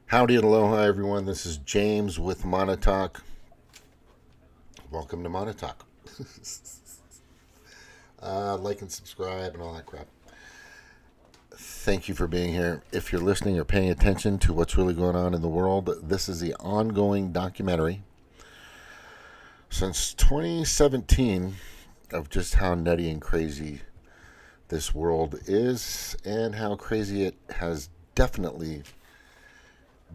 Howdy and aloha, everyone. This is James with Monotalk. Welcome to Monotalk. Like and subscribe and all that crap. Thank you for being here. If you're listening or paying attention to what's really going on in the world, this is the ongoing documentary since 2017 of just how nutty and crazy this world is and how crazy it has definitely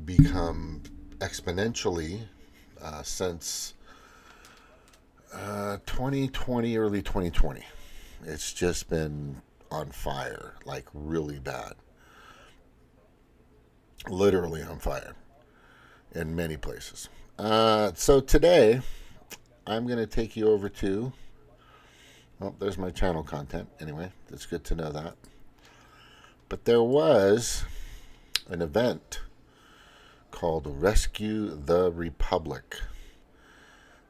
become exponentially since 2020, early 2020. It's just been on fire, like really bad. Literally on fire in many places. So today, I'm going to take you over to, well, there's my channel content. Anyway, it's good to know that. But there was an event called Rescue the Republic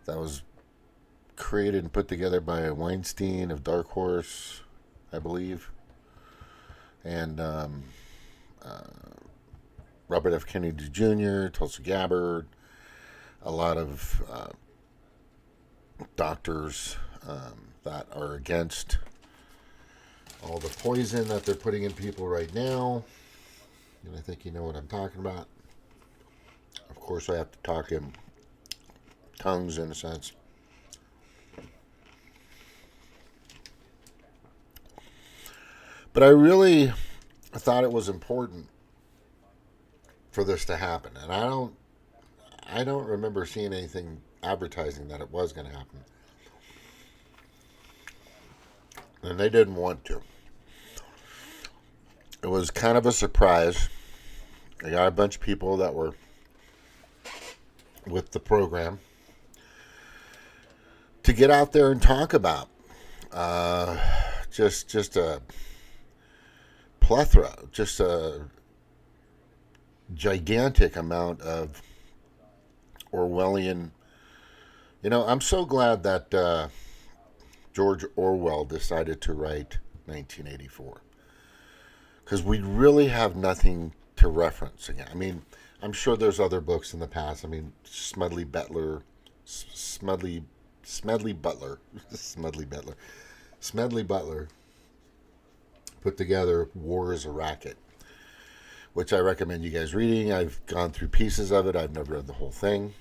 that was created and put together by Weinstein of Dark Horse, I believe, and Robert F. Kennedy Jr., Tulsi Gabbard, a lot of doctors that are against all the poison that they're putting in people right now. And I think you know what I'm talking about. Of course, I have to talk in tongues in a sense. But I really thought it was important for this to happen, and I don't remember seeing anything advertising that it was going to happen, and they didn't want to. It was kind of a surprise. I got a bunch of people that were with the program to get out there and talk about just a plethora, just a gigantic amount of Orwellian. You know, I'm so glad that George Orwell decided to write 1984, because we really have nothing to reference again. I mean, I'm sure there's other books in the past. I mean, Smedley Butler, Smedley Butler, Smedley Butler put together War is a Racket, which I recommend you guys reading. I've gone through pieces of it. I've never read the whole thing.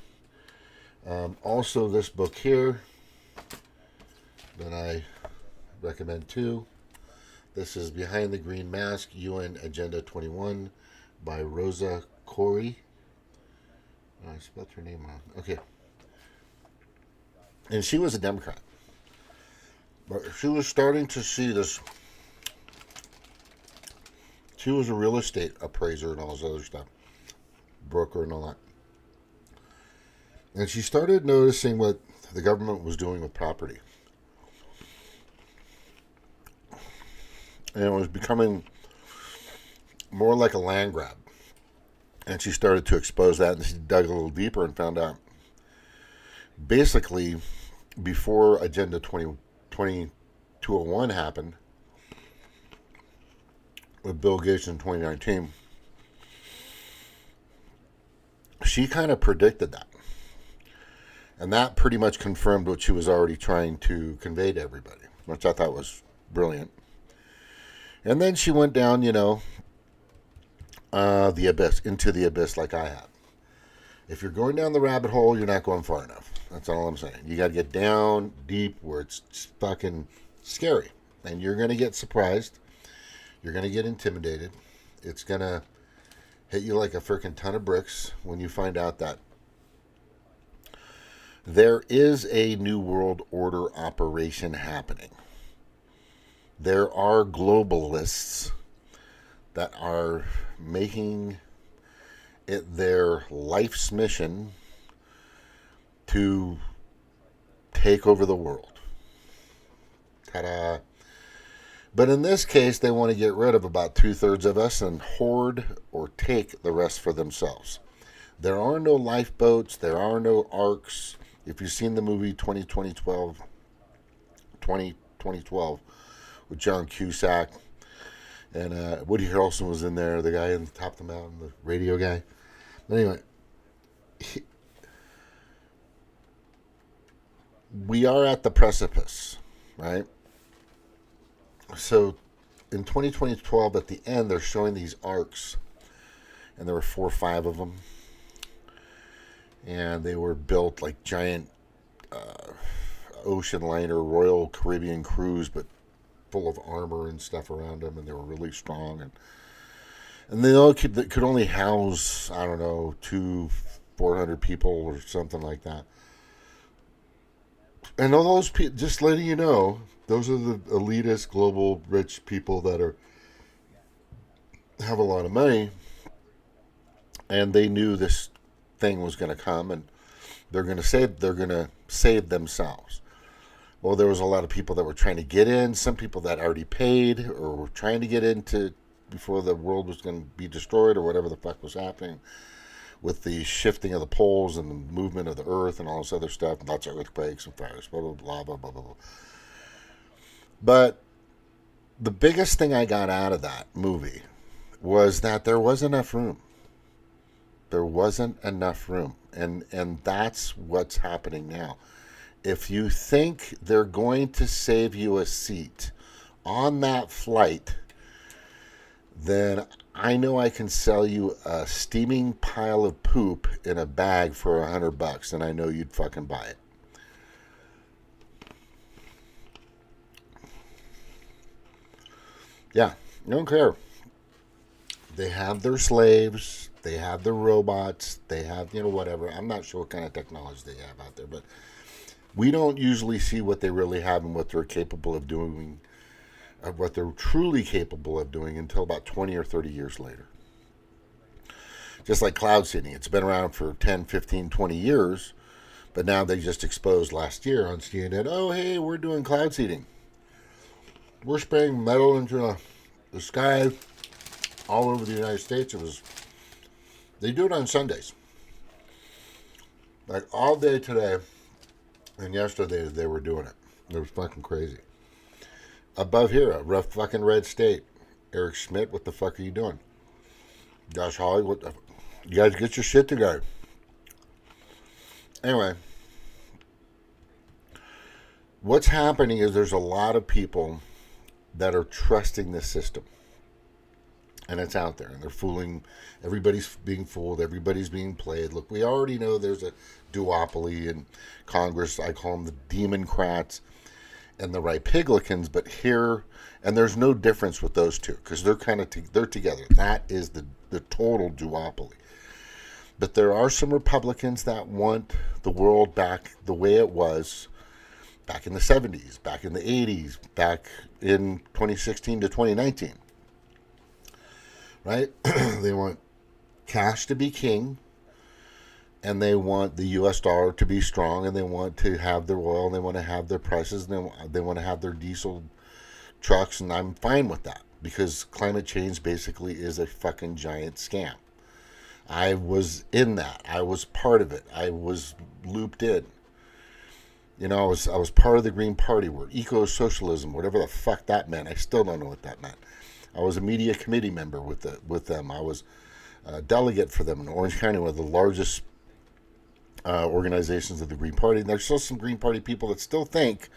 Also, this book here that I recommend too. This is Behind the Green Mask, UN Agenda 21 by Rosa Corey. I spelled her name wrong. Okay. And she was a Democrat. But she was starting to see this. She was a real estate appraiser and all this other stuff. Broker and all that. And she started noticing what the government was doing with property. And it was becoming more like a land grab. And she started to expose that, and she dug a little deeper and found out basically before Agenda 201 happened with Bill Gates in 2019, she kind of predicted that. And that pretty much confirmed what she was already trying to convey to everybody, which I thought was brilliant. And then she went down, the abyss, into the abyss like I have. If you're going down the rabbit hole, you're not going far enough. That's all I'm saying. You got to get down deep where it's fucking scary. And you're going to get surprised. You're going to get intimidated. It's going to hit you like a freaking ton of bricks when you find out that there is a New World Order operation happening. There are globalists that are making it their life's mission to take over the world. Ta-da. But in this case, they want to get rid of about 2/3 of us and hoard or take the rest for themselves. There are no lifeboats. There are no arks. If you've seen the movie 2012 with John Cusack, and Woody Harrelson was in there, the guy on the top of the mountain, the radio guy. Anyway, we are at the precipice, right? So in 2012, at the end, they're showing these arcs, and there were 4 or 5 of them, and they were built like giant ocean liner Royal Caribbean cruise, but full of armor and stuff around them, and they were really strong, and they all could only house, I don't know, 400 people or something like that. And all those people, just letting you know, those are the elitist, global, rich people that have a lot of money, and they knew this thing was going to come, and they're going to save themselves. Well, there was a lot of people that were trying to get in. Some people that already paid or were trying to get into before the world was going to be destroyed or whatever the fuck was happening with the shifting of the poles and the movement of the earth and all this other stuff, lots of earthquakes and fires, blah, blah, blah, blah, blah, blah. But the biggest thing I got out of that movie was that there wasn't enough room. There wasn't enough room. And that's what's happening now. If you think they're going to save you a seat on that flight, then I know I can sell you a steaming pile of poop in a bag for $100, and I know you'd fucking buy it. Yeah, I don't care. They have their slaves, they have their robots, they have, whatever. I'm not sure what kind of technology they have out there, but we don't usually see what they really have and what they're capable of doing, what they're truly capable of doing until about 20 or 30 years later. Just like cloud seeding. It's been around for 10, 15, 20 years, but now they just exposed last year on CNN, oh, hey, we're doing cloud seeding. We're spraying metal into the sky all over the United States. They do it on Sundays. Like all day today and yesterday they were doing it. It was fucking crazy. Above here, a rough fucking red state. Eric Schmidt, what the fuck are you doing? Josh Hawley, you guys get your shit together. Anyway, what's happening is there's a lot of people that are trusting the system. And it's out there. And they're fooling. Everybody's being fooled. Everybody's being played. Look, we already know there's a duopoly in Congress. I call them the Demoncrats and the Republicans. But here, and there's no difference with those two. Because they're kind of, they're together. That is the total duopoly. But there are some Republicans that want the world back the way it was back in the 70s, back in the 80s, back in 2016 to 2019. Right? They want cash to be king, and they want the U.S. dollar to be strong, and they want to have their oil, and they want to have their prices, and they want to have their diesel trucks, and I'm fine with that, because climate change basically is a fucking giant scam. I was in that. I was part of it. I was looped in. I was part of the Green Party, or eco-socialism, whatever the fuck that meant. I still don't know what that meant. I was a media committee member with them. I was a delegate for them in Orange County, one of the largest organizations of the Green Party. And there's still some Green Party people that still think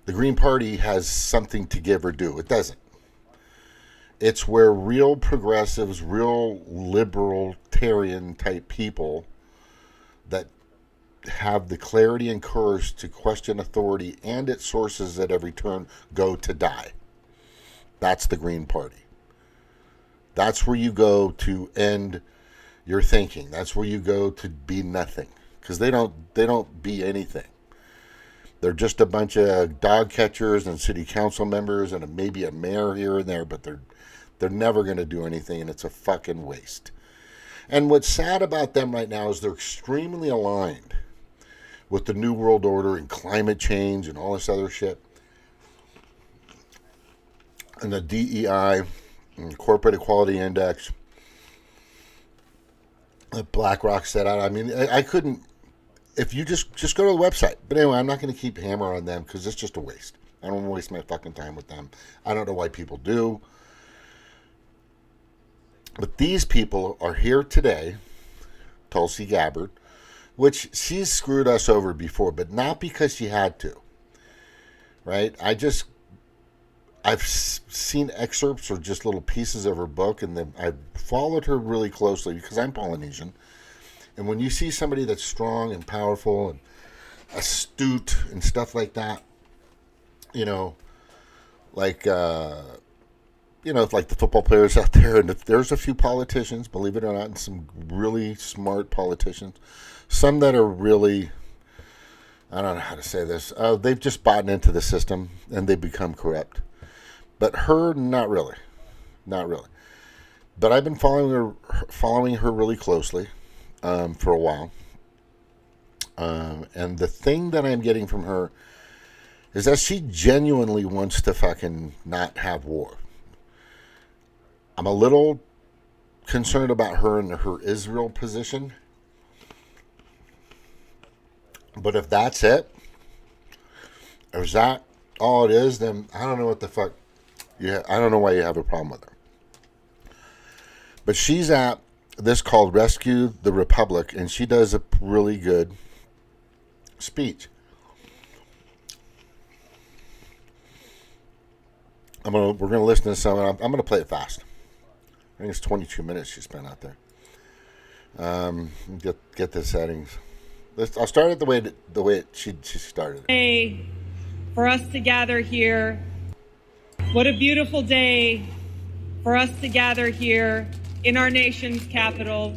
the Green Party has something to give or do. It doesn't. It's where real progressives, real libertarian type people that have the clarity and courage to question authority and its sources at every turn go to die. That's the Green Party. That's where you go to end your thinking. That's where you go to be nothing. Because they don't be anything. They're just a bunch of dog catchers and city council members and maybe a mayor here and there, but they're never going to do anything, and it's a fucking waste. And what's sad about them right now is they're extremely aligned with the New World Order and climate change and all this other shit. And the DEI, and Corporate Equality Index, that BlackRock set out. I mean, I couldn't, if you just go to the website. But anyway, I'm not going to keep hammering on them because it's just a waste. I don't want to waste my fucking time with them. I don't know why people do. But these people are here today Tulsi Gabbard, which she's screwed us over before, but not because she had to, right? I've seen excerpts or just little pieces of her book, and I've followed her really closely because I'm Polynesian. And when you see somebody that's strong and powerful and astute and stuff like that, like like the football players out there, and there's a few politicians, believe it or not, and some really smart politicians, some that are really, I don't know how to say this, they've just bought into the system and they become corrupt. But her, not really. But I've been following her really closely for a while. And the thing that I'm getting from her is that she genuinely wants to fucking not have war. I'm a little concerned about her and her Israel position. But if that's it, or is that all it is, then I don't know what the fuck. I don't know why you have a problem with her. But she's at this called Rescue the Republic, and she does a really good speech. We're gonna listen to some. I'm gonna play it fast. I think it's 22 minutes she spent out there. Get the settings. I'll start it the way she started. Day for us to gather here. What a beautiful day for us to gather here in our nation's capital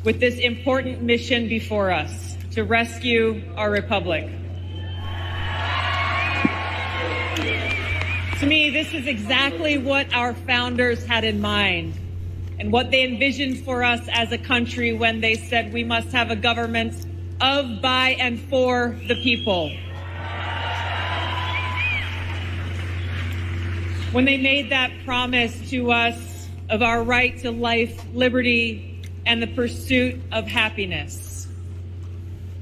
with this important mission before us to rescue our republic. To me, this is exactly what our founders had in mind and what they envisioned for us as a country when they said we must have a government of, by, and for the people. When they made that promise to us of our right to life, liberty, and the pursuit of happiness.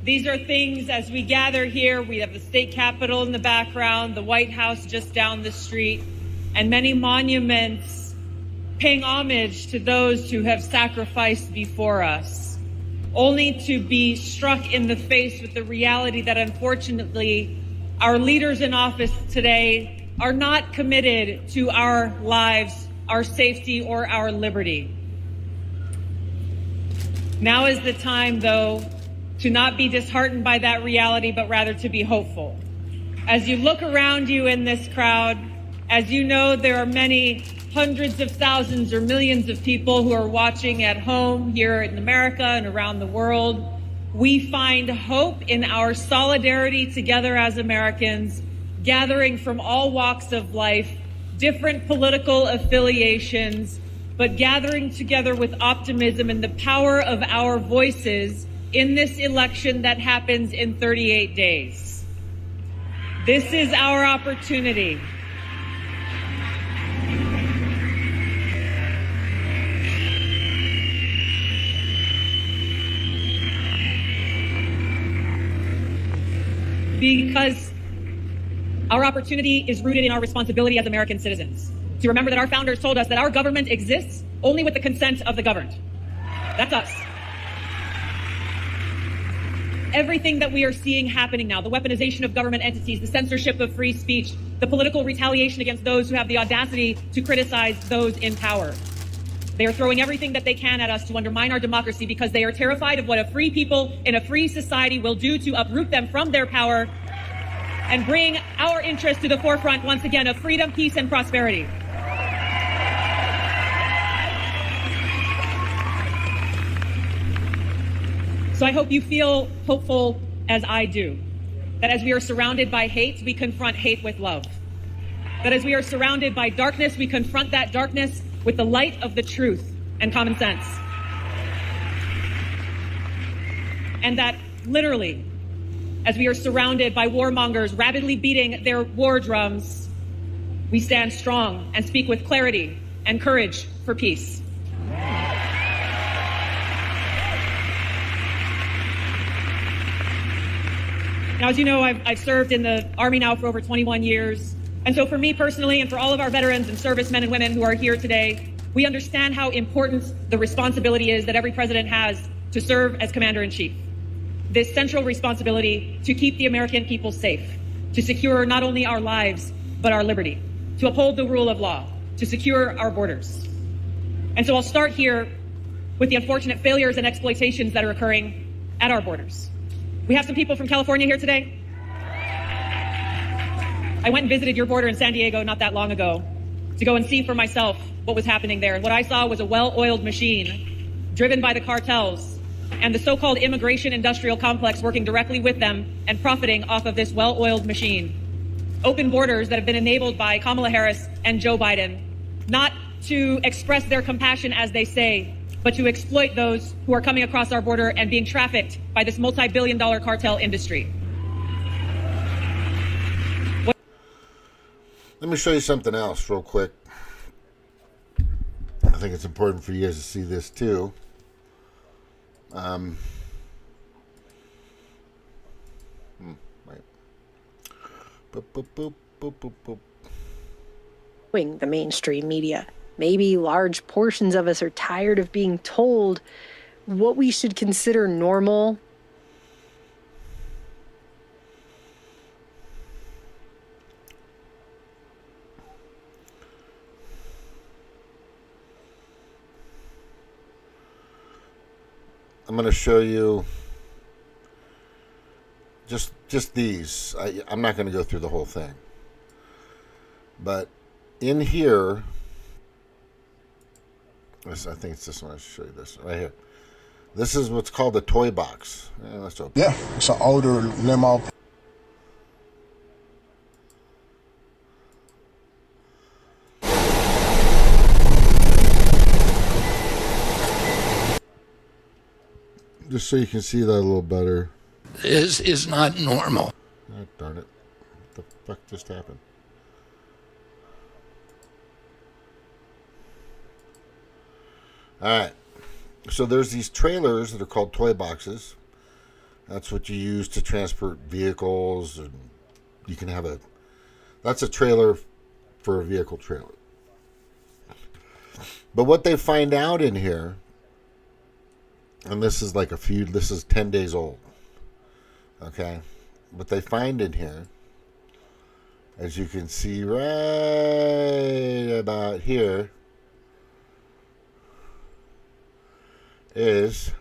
These are things, as we gather here, we have the state capitol in the background, the White House just down the street, and many monuments paying homage to those who have sacrificed before us, only to be struck in the face with the reality that, unfortunately, our leaders in office today are not committed to our lives, our safety, or our liberty. Now is the time, though, to not be disheartened by that reality, but rather to be hopeful. As you look around you in this crowd, as you know, there are many hundreds of thousands or millions of people who are watching at home here in America and around the world. We find hope in our solidarity together as Americans, gathering from all walks of life, different political affiliations, but gathering together with optimism in the power of our voices in this election that happens in 38 days. This is our opportunity. Because our opportunity is rooted in our responsibility as American citizens to remember that our founders told us that our government exists only with the consent of the governed. That's us. Everything that we are seeing happening now, the weaponization of government entities, the censorship of free speech, the political retaliation against those who have the audacity to criticize those in power. They are throwing everything that they can at us to undermine our democracy because they are terrified of what a free people in a free society will do to uproot them from their power and bring our interests to the forefront once again of freedom, peace, and prosperity. So I hope you feel hopeful as I do, that as we are surrounded by hate, we confront hate with love. That as we are surrounded by darkness, we confront that darkness with the light of the truth and common sense. And that literally, as we are surrounded by warmongers rapidly beating their war drums, we stand strong and speak with clarity and courage for peace. Now, as you know, I've served in the Army now for over 21 years. And so for me personally, and for all of our veterans and servicemen and women who are here today, we understand how important the responsibility is that every president has to serve as Commander-in-Chief. This central responsibility to keep the American people safe, to secure not only our lives, but our liberty, to uphold the rule of law, to secure our borders. And so I'll start here with the unfortunate failures and exploitations that are occurring at our borders. We have some people from California here today. I went and visited your border in San Diego not that long ago to go and see for myself what was happening there. And what I saw was a well-oiled machine driven by the cartels and the so-called immigration industrial complex working directly with them and profiting off of this well-oiled machine. Open borders that have been enabled by Kamala Harris and Joe Biden, not to express their compassion, as they say, but to exploit those who are coming across our border and being trafficked by this multi-billion-dollar cartel industry. Let me show you something else real quick. I think it's important for you guys to see this too. Right. Boop, boop, boop, boop, boop, boop. The mainstream media. Maybe large portions of us are tired of being told what we should consider normal. I'm going to show you just these. I'm not going to go through the whole thing. But in here, I think it's this one. I'll show you this right here. This is what's called a toy box. Let's open it. Yeah, it's an older limo. Just so you can see that a little better. This is not normal. Oh, darn it. What the fuck just happened? Alright. So there's these trailers that are called toy boxes. That's what you use to transport vehicles. And you can have that's a trailer for a vehicle trailer. But what they find out in here, and this is this is 10 days old. Okay? What they find in here, as you can see right about here, is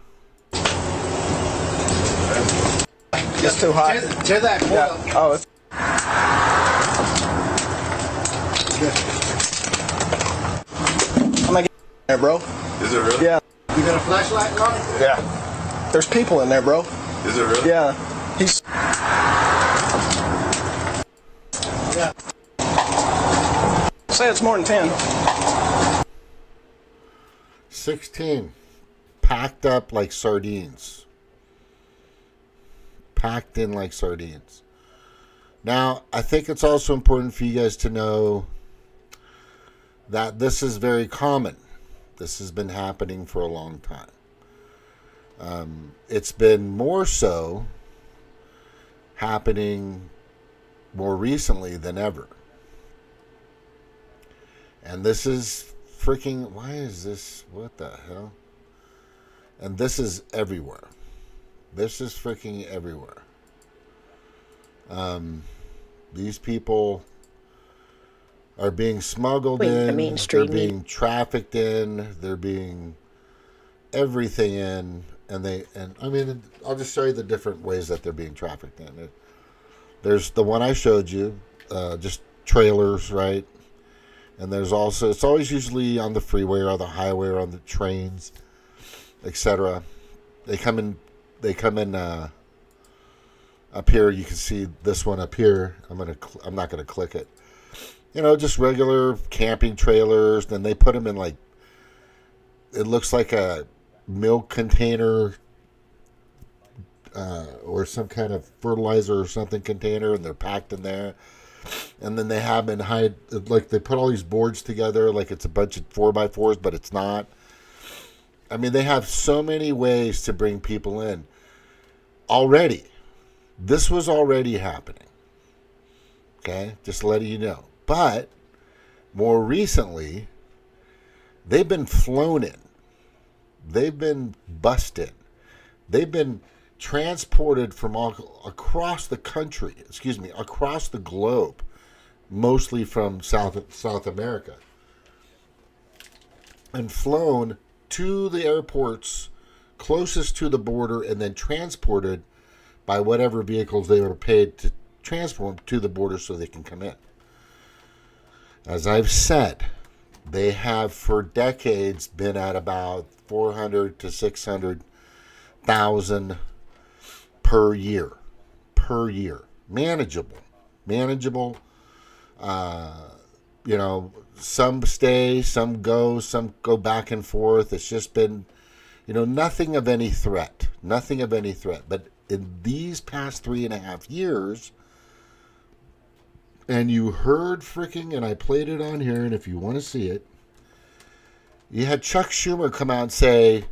It's too hot. Tear that coil. Yeah. Oh, it's I'm gonna get in there, bro. Is it really? Yeah. You got a flashlight on it? Yeah. There's people in there, bro. Is it really? Yeah. He's. Yeah. Say it's more than 10. 16. Packed up like sardines. Packed in like sardines. Now, I think it's also important for you guys to know that this is very common. This has been happening for a long time. It's been more so happening more recently than ever. And this is freaking, why is this, what the hell? And this is everywhere. This is freaking everywhere. These people are being smuggled in, the mainstream they're being trafficked in, they're being everything in, and I mean, I'll just show you the different ways that they're being trafficked in. There's the one I showed you, just trailers, right? And there's also, it's always usually on the freeway or the highway or on the trains, etc. They come in up here. You can see this one up here. I'm not gonna click it. You know, just regular camping trailers. Then they put them in like, it looks like a milk container or some kind of fertilizer or something container, and they're packed in there. And then they have them hide, like they put all these boards together like it's a bunch of 4x4s, but it's not. I mean, they have so many ways to bring people in already. This was already happening. Okay, just letting you know. But more recently, they've been flown in. They've been bussed in. They've been transported from all across the country, across the globe, mostly from South America, and flown to the airports closest to the border and then transported by whatever vehicles they were paid to transport them to the border so they can come in. As I've said, they have for decades been at about 400 to 600,000 per year. Manageable. Some stay, some go back and forth. It's just been, nothing of any threat. But in these past 3.5 years, and you heard and I played it on here, and if you want to see it, you had Chuck Schumer come out and say,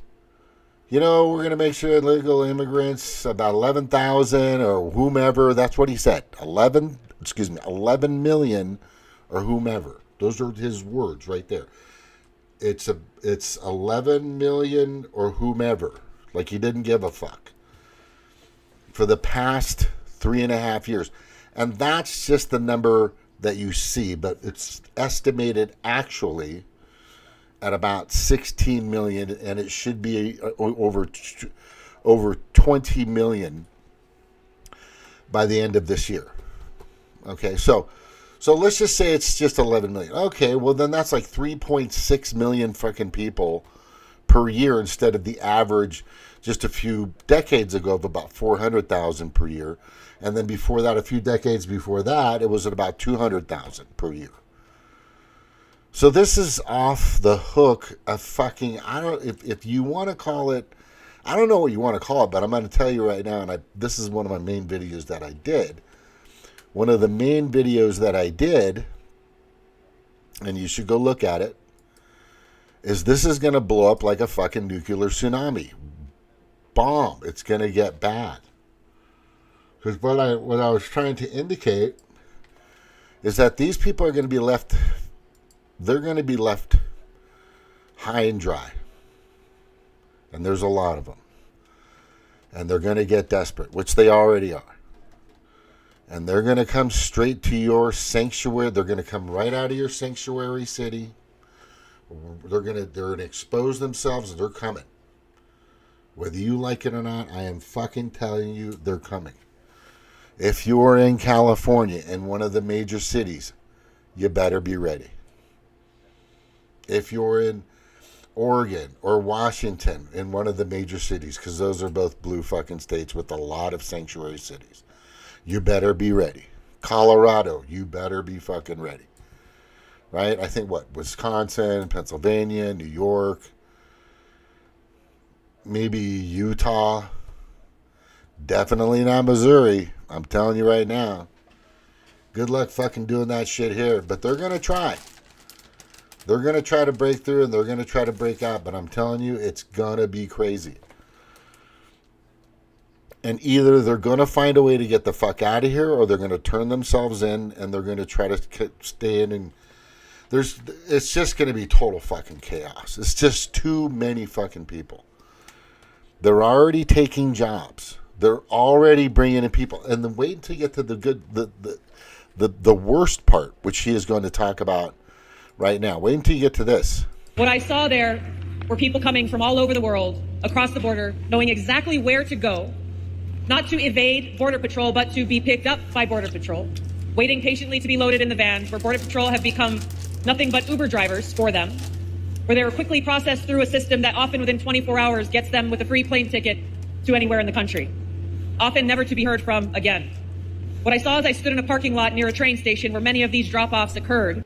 we're going to make sure illegal immigrants, about 11,000 or whomever, that's what he said, 11 million or whomever. Those are his words right there. It's 11 million or whomever, like he didn't give a fuck, for the past 3.5 years. And that's just the number that you see, but it's estimated actually at about 16 million, and it should be over 20 million by the end of this year. Okay, so let's just say it's just 11 million. Okay, well then that's like 3.6 million fucking people per year instead of the average just a few decades ago of about 400,000 per year. And then before that, a few decades before that, it was at about 200,000 per year. So this is off the hook of fucking, if you want to call it, I don't know what you want to call it, but I'm going to tell you right now, and this is one of my main videos that I did. One of the main videos that I did, and you should go look at it, is this is going to blow up like a fucking nuclear tsunami. Bomb. It's going to get bad. Because what I was trying to indicate is that these people are going to be left, they're going to be left high and dry. And there's a lot of them. And they're going to get desperate, which they already are. And they're going to come straight to your sanctuary. They're going to come right out of your sanctuary city. They're going to expose themselves, and they're coming. Whether you like it or not, I am fucking telling you, they're coming. If you're in California, in one of the major cities, you better be ready. If you're in Oregon or Washington, in one of the major cities, because those are both blue fucking states with a lot of sanctuary cities, you better be ready. Colorado, you better be fucking ready. Right? I think Wisconsin, Pennsylvania, New York, maybe Utah, definitely not Missouri. I'm telling you right now. Good luck fucking doing that shit here. But they're going to try. They're going to try to break through, and they're going to try to break out. But I'm telling you, it's going to be crazy. And either they're going to find a way to get the fuck out of here, or they're going to turn themselves in, and they're going to try to stay in. And it's just going to be total fucking chaos. It's just too many fucking people. They're already taking jobs. They're already bringing in people. And then wait until you get to the worst part, which he is going to talk about right now. Wait until you get to this. What I saw there were people coming from all over the world, across the border, knowing exactly where to go, not to evade Border Patrol, but to be picked up by Border Patrol, waiting patiently to be loaded in the vans, where Border Patrol have become nothing but Uber drivers for them, where they were quickly processed through a system that often within 24 hours gets them with a free plane ticket to anywhere in the country, often never to be heard from again. What I saw as I stood in a parking lot near a train station where many of these drop-offs occurred.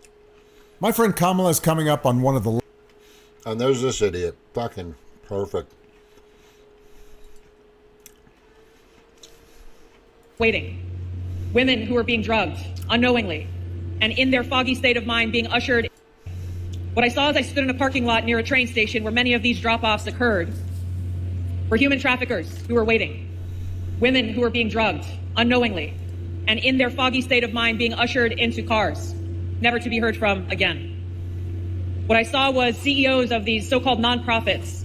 My friend Kamala is coming up on one of the... And there's this idiot. Fucking perfect. Waiting. Women who are being drugged unknowingly and in their foggy state of mind being ushered. What I saw as I stood in a parking lot near a train station where many of these drop-offs occurred were human traffickers who were waiting. Women who were being drugged unknowingly and in their foggy state of mind being ushered into cars, never to be heard from again. What I saw was CEOs of these so-called nonprofits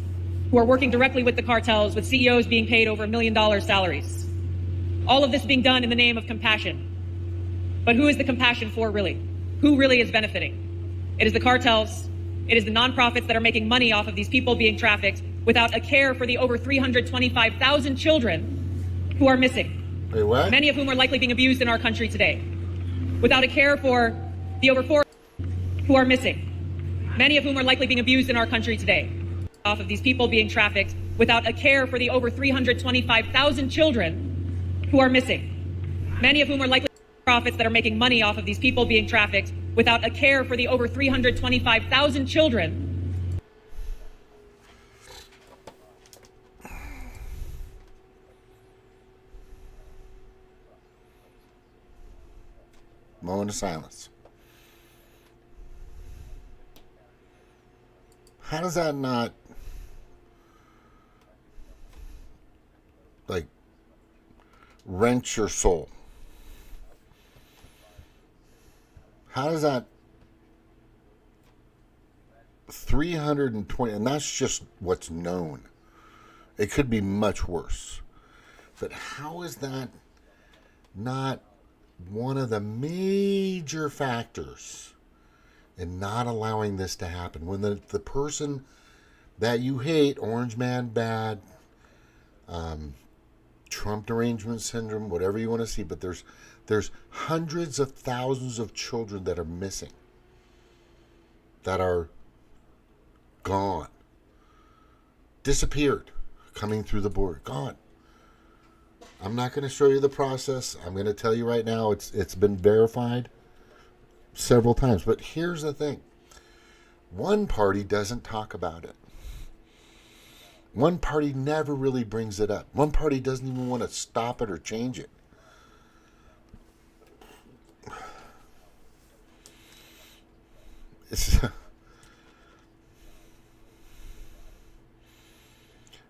who are working directly with the cartels, with CEOs being paid over $1 million salaries. All of this being done in the name of compassion. But who is the compassion for, really? Who really is benefiting? It is the cartels. It is the nonprofits that are making money off of these people being trafficked without a care for the over 325,000 children who are missing. Wait, what? Many of whom are likely being abused in our country today. Without a care for the over 4 who are missing. Many of whom are likely being abused in our country today. Off of these people being trafficked without a care for the over 325,000 children who are missing. Many of whom are likely profits that are making money off of these people being trafficked without a care for the over 325,000 children. Moment of silence. How does that not, like, wrench your soul? How does that 320, and that's just what's known. It could be much worse. But how is that not one of the major factors in not allowing this to happen? When the person that you hate, Orange Man bad, Trump derangement syndrome, whatever you want to see, but there's hundreds of thousands of children that are missing, that are gone, disappeared, coming through the border, gone. I'm not going to show you the process. I'm going to tell you right now, it's been verified several times. But here's the thing. One party doesn't talk about it. One party never really brings it up. One party doesn't even want to stop it or change it.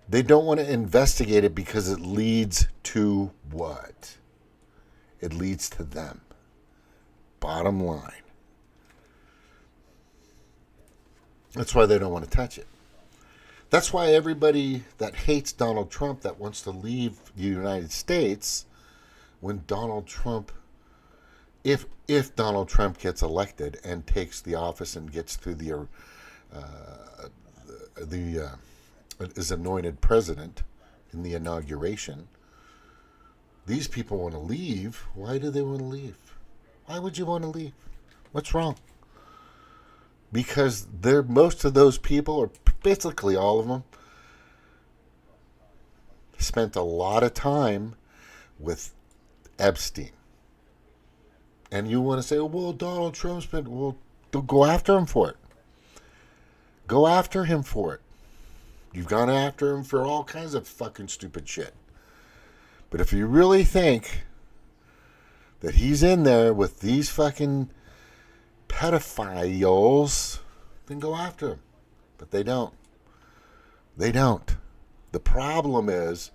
They don't want to investigate it because it leads to what? It leads to them. Bottom line. That's why they don't want to touch it. That's why everybody that hates Donald Trump, that wants to leave the United States, when Donald Trump, if Donald Trump gets elected and takes the office and gets through is anointed president in the inauguration, these people want to leave. Why do they want to leave? Why would you want to leave? What's wrong? Because most of those people, or basically all of them, spent a lot of time with Epstein. And you want to say, well, Donald Trump spent, well, go after him for it. Go after him for it. You've gone after him for all kinds of fucking stupid shit. But if you really think that he's in there with these fucking pedophiles, then go after him. But they don't. They don't. The problem is,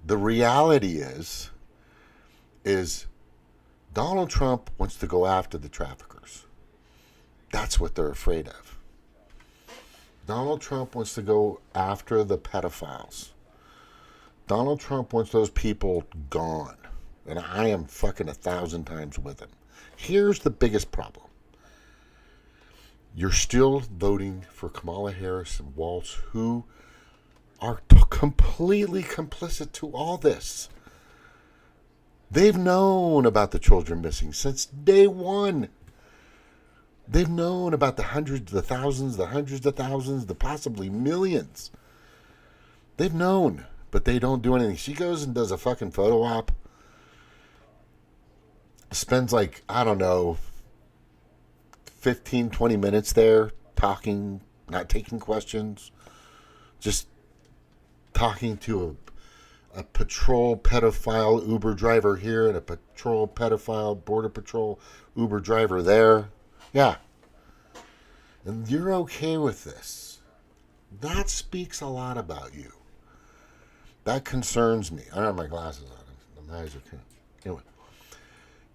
the reality is Donald Trump wants to go after the traffickers. That's what they're afraid of. Donald Trump wants to go after the pedophiles. Donald Trump wants those people gone. And I am fucking 1,000 times with him. Here's the biggest problem. You're still voting for Kamala Harris and Walz, who are completely complicit to all this. They've known about the children missing since day one. They've known about the hundreds, the thousands, the possibly millions. They've known, but they don't do anything. She goes and does a fucking photo op. Spends 15, 20 minutes there talking, not taking questions, just talking to a patrol pedophile Uber driver here and a patrol pedophile Border Patrol Uber driver there. Yeah. And you're okay with this. That speaks a lot about you. That concerns me. I don't have my glasses on. My eyes are kind of... Anyway.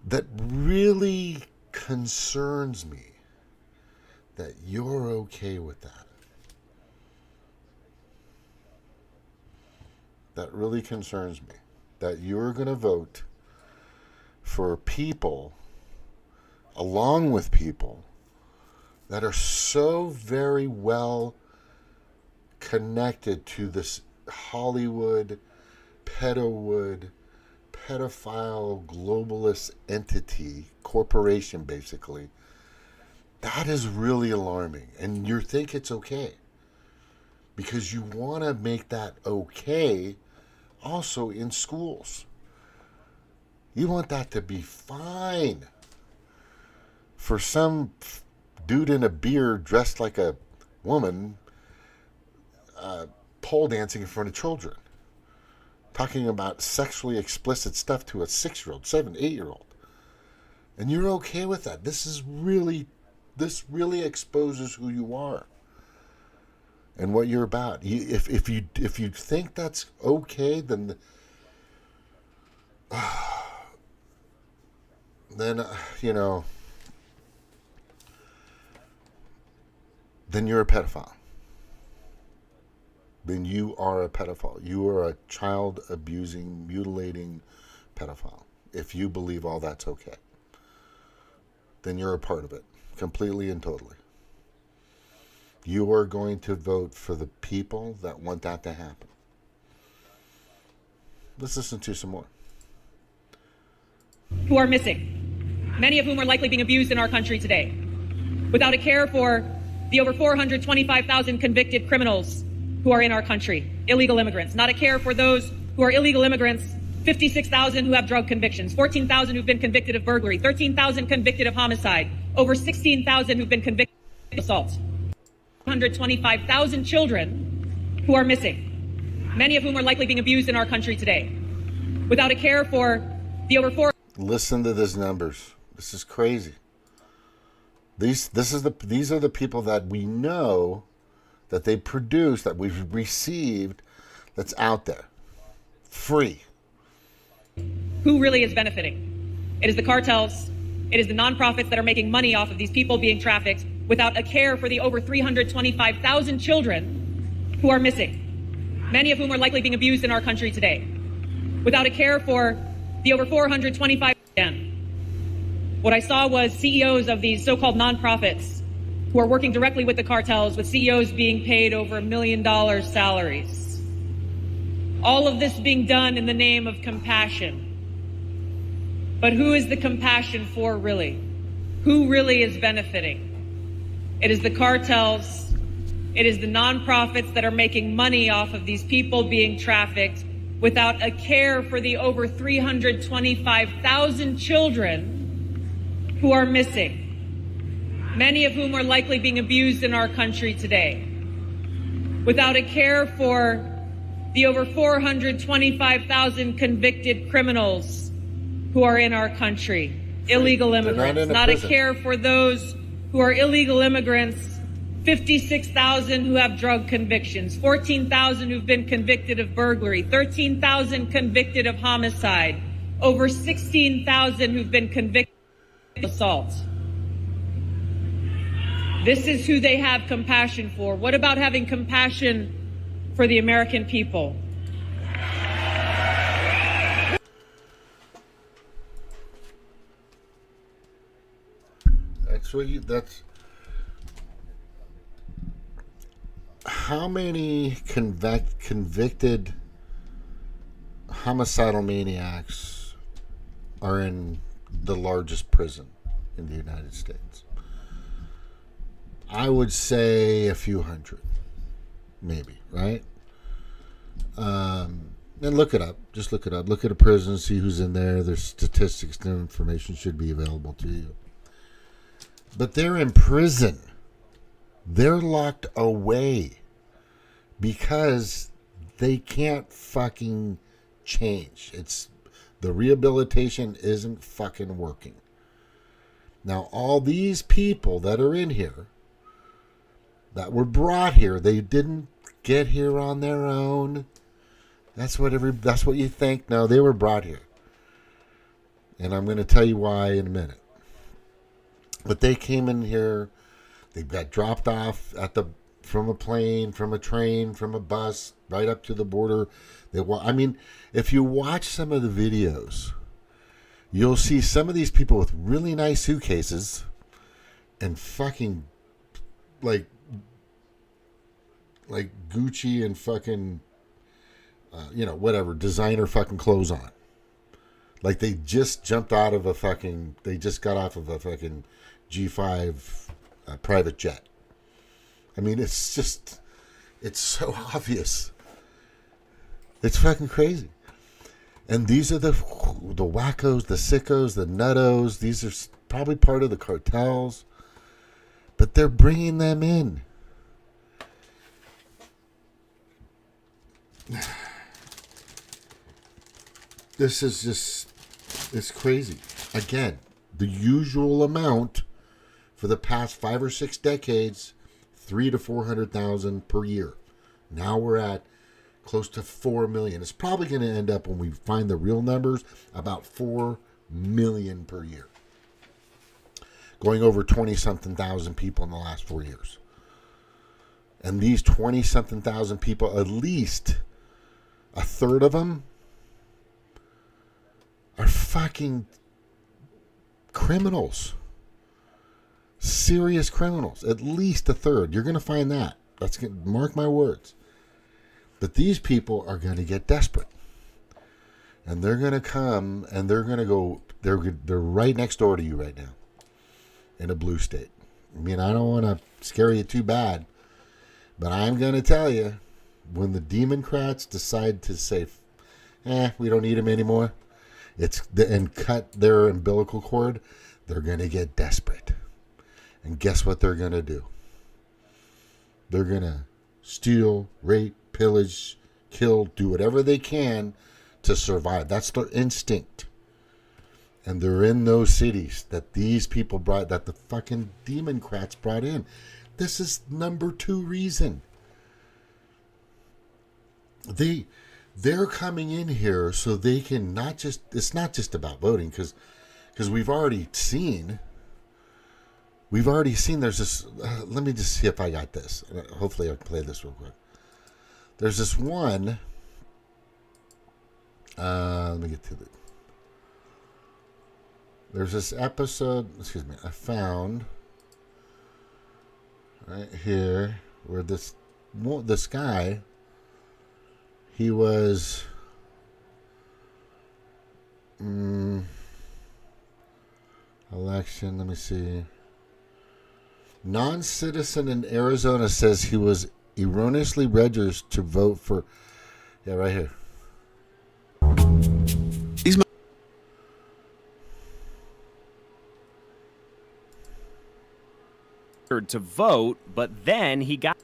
That really concerns me that you're okay with that. that really concerns me. That you're going to vote for people, along with people, that are so very well connected to this Hollywood, pedophile, globalist entity, corporation basically. That is really alarming. And you think it's okay. Because you want to make that okay also in schools. You want that to be fine. For some dude in a beard dressed like a woman pole dancing in front of children. Talking about sexually explicit stuff to a 6-year-old, 7, 8-year-old. And you're okay with that. This really exposes who you are and what you're about. If you think that's okay, then then you're a pedophile. Then you are a pedophile. You are a child abusing, mutilating pedophile. If you believe all that's okay, then you're a part of it, completely and totally. You are going to vote for the people that want that to happen. Let's listen to some more. Who are missing, many of whom are likely being abused in our country today, without a care for the over 425,000 convicted criminals who are in our country, illegal immigrants, not a care for those who are illegal immigrants, 56,000 who have drug convictions, 14,000 who've been convicted of burglary, 13,000 convicted of homicide, over 16,000 who've been convicted of assault, 125,000 children who are missing, many of whom are likely being abused in our country today, without a care for the over 4. Listen to these numbers. This is crazy. These are the people that we know, that they produce, that we've received, that's out there, free. Who really is benefiting? It is the cartels. It is the nonprofits that are making money off of these people being trafficked without a care for the over 325,000 children who are missing, many of whom are likely being abused in our country today, without a care for the over 425. What I saw was CEOs of these so-called nonprofits who are working directly with the cartels, with CEOs being paid over $1 million salaries. All of this being done in the name of compassion. But who is the compassion for really? Who really is benefiting? It is the cartels. It is the nonprofits that are making money off of these people being trafficked without a care for the over 325,000 children who are missing, many of whom are likely being abused in our country today, without a care for the over 425,000 convicted criminals who are in our country, illegal immigrants, not a care for those who are illegal immigrants, 56,000 who have drug convictions, 14,000 who've been convicted of burglary, 13,000 convicted of homicide, over 16,000 who've been convicted of assault. This is who they have compassion for. What about having compassion for the American people? That's how many convicted homicidal maniacs are in the largest prison in the United States? I would say a few hundred, maybe, right? And look it up. Just look it up. Look at a prison, see who's in there. There's statistics, their information should be available to you. But they're in prison. They're locked away because they can't fucking change. The rehabilitation isn't fucking working. Now, all these people that are in here, that were brought here, they didn't get here on their own. That's what you think. No, they were brought here. And I'm going to tell you why in a minute. But they came in here, they got dropped off from a plane, from a train, from a bus, right up to the border. I mean, if you watch some of the videos, you'll see some of these people with really nice suitcases and fucking like Gucci and fucking whatever designer fucking clothes on. Like they just jumped out of they just got off of a fucking G5 private jet. I mean, it's so obvious. It's fucking crazy. And these are the wackos, the sickos, the nuttos. These are probably part of the cartels. But they're bringing them in. This is just, it's crazy. Again, the usual amount for the past 5 or 6 decades, 300,000 to 400,000 per year. Now we're at close to 4 million. It's probably going to end up, when we find the real numbers, about 4 million per year. Going over 20-something thousand people in the last 4 years. And these 20-something thousand people, at least a third of them are fucking criminals. Serious criminals. At least a third. You're going to find that. Mark my words. But these people are going to get desperate. And they're going to come and they're going to go, they're right next door to you right now in a blue state. I mean, I don't want to scare you too bad, but I'm going to tell you, when the Demoncrats decide to say, we don't need them anymore, and cut their umbilical cord, they're going to get desperate. And guess what they're going to do? They're going to steal, rape, pillage, kill, do whatever they can to survive. That's their instinct. And they're in those cities that these people brought, that the fucking Demoncrats brought in. This is number 2 reason. They're coming in here so they can it's not just about voting, because we've already seen there's this, let me just see if I got this. Hopefully I can play this real quick. There's this one, let me get to it. There's this episode, I found right here where this guy, he was election, let me see. Non-citizen in Arizona says he was erroneously registered to vote for, right here. To vote, but then he got...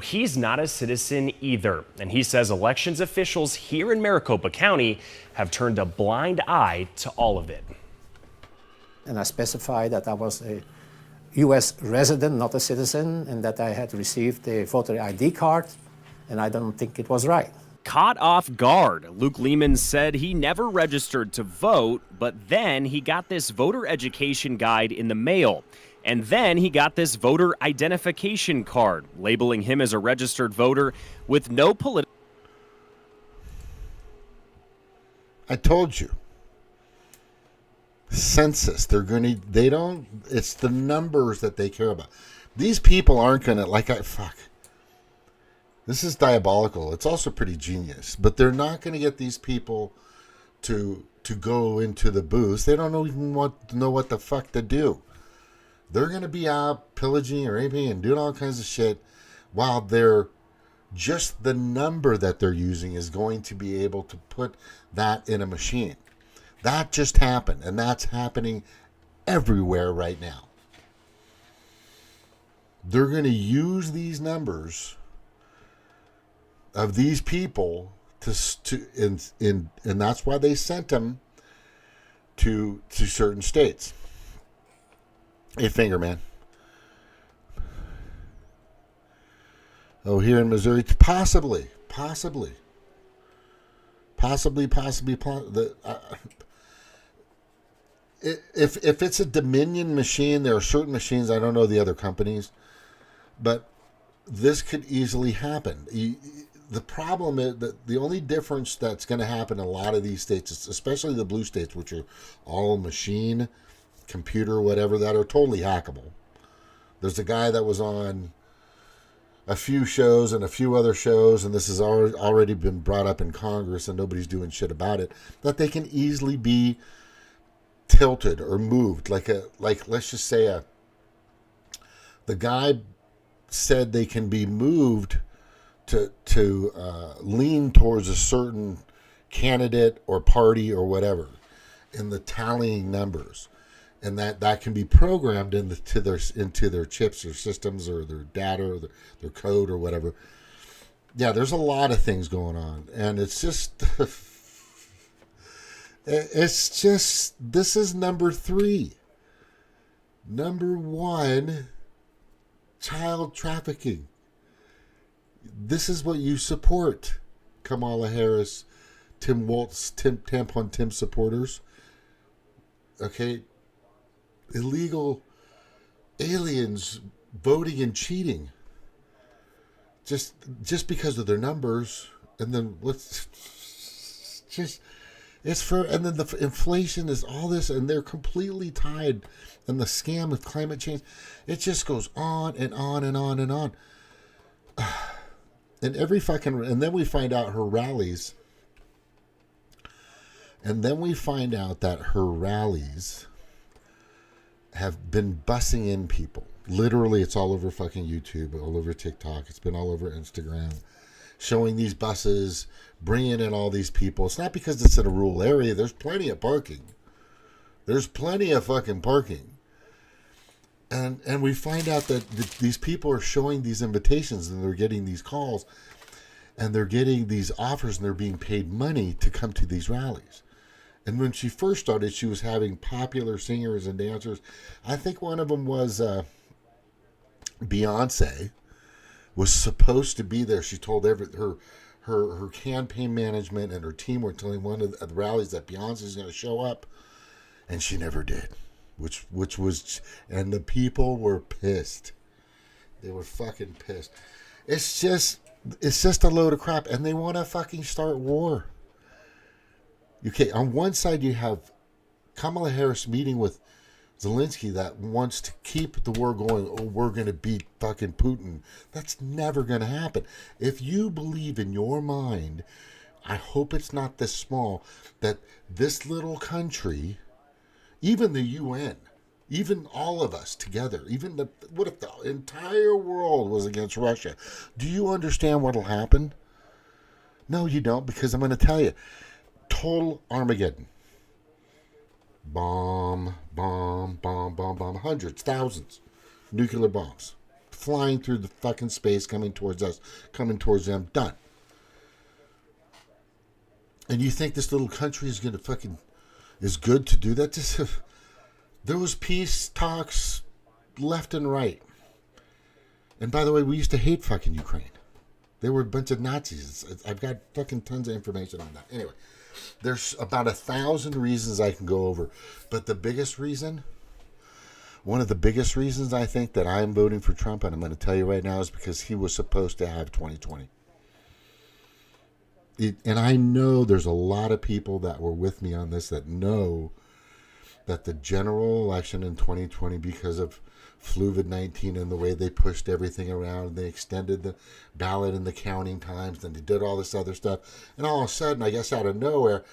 He's not a citizen either, and he says elections officials here in Maricopa County have turned a blind eye to all of it. And I specified that I was a U.S. resident, not a citizen, and that I had received a voter ID card, and I don't think it was right. Caught off guard, Luke Lehman said he never registered to vote, but then he got this voter education guide in the mail. And then he got this voter identification card, labeling him as a registered voter with no political... I told you. Census. It's the numbers that they care about. These people aren't going to, this is diabolical. It's also pretty genius. But they're not going to get these people to go into the booths. They don't even know what the fuck to do. They're going to be out pillaging or raping and doing all kinds of shit, while just the number that they're using is going to be able to put that in a machine. That just happened, and that's happening everywhere right now. They're going to use these numbers of these people and that's why they sent them to certain states. Hey, finger man. Oh, here in Missouri, possibly. If it's a Dominion machine, there are certain machines, I don't know the other companies, but this could easily happen. the problem is that the only difference that's going to happen in a lot of these states, especially the blue states, which are all machine, computer, whatever, that are totally hackable. There's a guy that was on a few shows and a few other shows, and this has already been brought up in Congress and nobody's doing shit about it, that they can easily be tilted or moved. Like let's just say the guy said they can be moved to lean towards a certain candidate or party or whatever in the tallying numbers, and that can be programmed into their chips or systems or their data or their code or whatever. Yeah, there's a lot of things going on, and it's just this is number 3. Number 1, child trafficking. This is what you support, Kamala Harris, Tim Walz, Tampon Tim supporters. Okay? Illegal aliens voting and cheating. Just because of their numbers, and then and then the inflation is all this, and they're completely tied, and the scam of climate change, it just goes on and on and on and on. And and then we find out her rallies. And then we find out that her rallies have been bussing in people. Literally, it's all over fucking YouTube, all over TikTok. It's been all over Instagram, showing these buses, bringing in all these people. It's not because it's in a rural area. There's plenty of parking. There's plenty of fucking parking. And we find out that these people are showing these invitations, and they're getting these calls, and they're getting these offers, and they're being paid money to come to these rallies. And when she first started, she was having popular singers and dancers. I think one of them was Beyonce was supposed to be there. She told her campaign management and her team were telling one of the rallies that Beyonce's going to show up, and she never did. Which was, and the people were pissed. They were fucking pissed. It's just a load of crap, and they want to fucking start war. Okay, on one side you have Kamala Harris meeting with Zelensky that wants to keep the war going. Oh, we're going to beat fucking Putin. That's never going to happen. If you believe in your mind, I hope it's not this small, that this little country, even the UN, even all of us together, what if the entire world was against Russia? Do you understand what'll happen? No, you don't, because I'm going to tell you. Total Armageddon. Bomb, bomb, bomb, bomb, bomb. Hundreds, thousands. Nuclear bombs. Flying through the fucking space, coming towards us, coming towards them. Done. And you think this little country is going to is good to do that? There was peace talks left and right. And by the way, we used to hate fucking Ukraine. They were a bunch of Nazis. I've got fucking tons of information on that. Anyway, there's about 1,000 reasons I can go over. But the biggest reason, one of the biggest reasons I think that I'm voting for Trump, and I'm going to tell you right now, is because he was supposed to have 2020. And I know there's a lot of people that were with me on this that know that the general election in 2020, because of COVID-19 and the way they pushed everything around, and they extended the ballot and the counting times, and they did all this other stuff, and all of a sudden, I guess out of nowhere,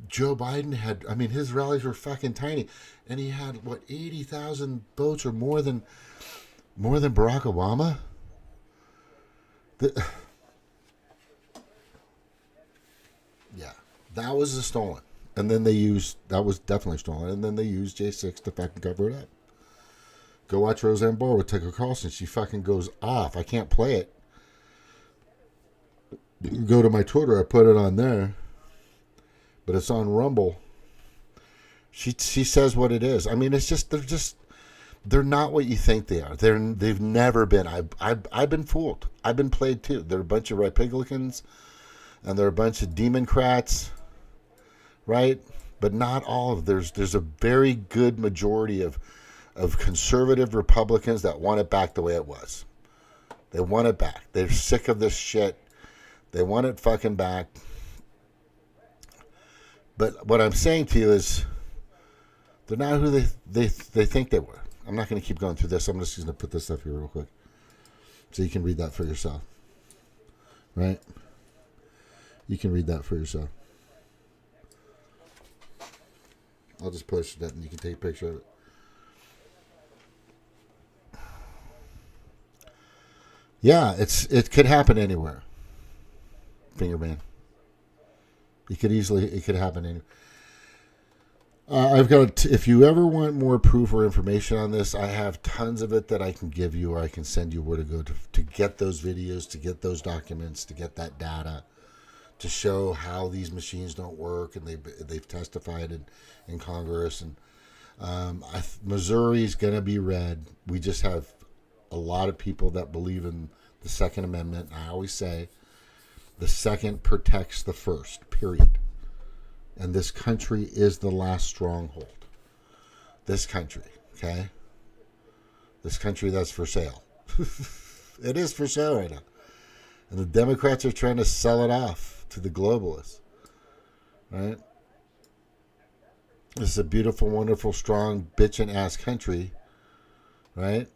Joe Biden his rallies were fucking tiny, and he had 80,000 votes, or more than Barack Obama. Yeah, that was stolen. And then that was definitely stolen. And then they used J6 to fucking cover it up. Go watch Roseanne Barr with Tucker Carlson. She fucking goes off. I can't play it. Go to my Twitter. I put it on there. But it's on Rumble. She says what it is. I mean, they're not what you think they are. They've never been. I've been fooled. I've been played too. They're a bunch of Republicans. And they're a bunch of Demoncrats. Right? But not all of them. There's a very good majority of conservative Republicans that want it back the way it was. They want it back. They're sick of this shit. They want it fucking back. But what I'm saying to you is, they're not who they think they were. I'm not going to keep going through this. I'm just going to put this up here real quick so you can read that for yourself. Right? You can read that for yourself. I'll just post it and you can take a picture of it. Yeah, it could happen anywhere. Fingerman. It could happen anywhere. I've got, if you ever want more proof or information on this, I have tons of it that I can give you, or I can send you where to go to get those videos, to get those documents, to get that data, to show how these machines don't work, and they've testified in Congress. And Missouri's going to be red. We just have a lot of people that believe in the Second Amendment. I always say the second protects the first, period. And this country is the last stronghold. This country, okay? This country that's for sale. It is for sale right now. And the Democrats are trying to sell it off to the globalists. Right? This is a beautiful, wonderful, strong, bitchin' ass country. Right?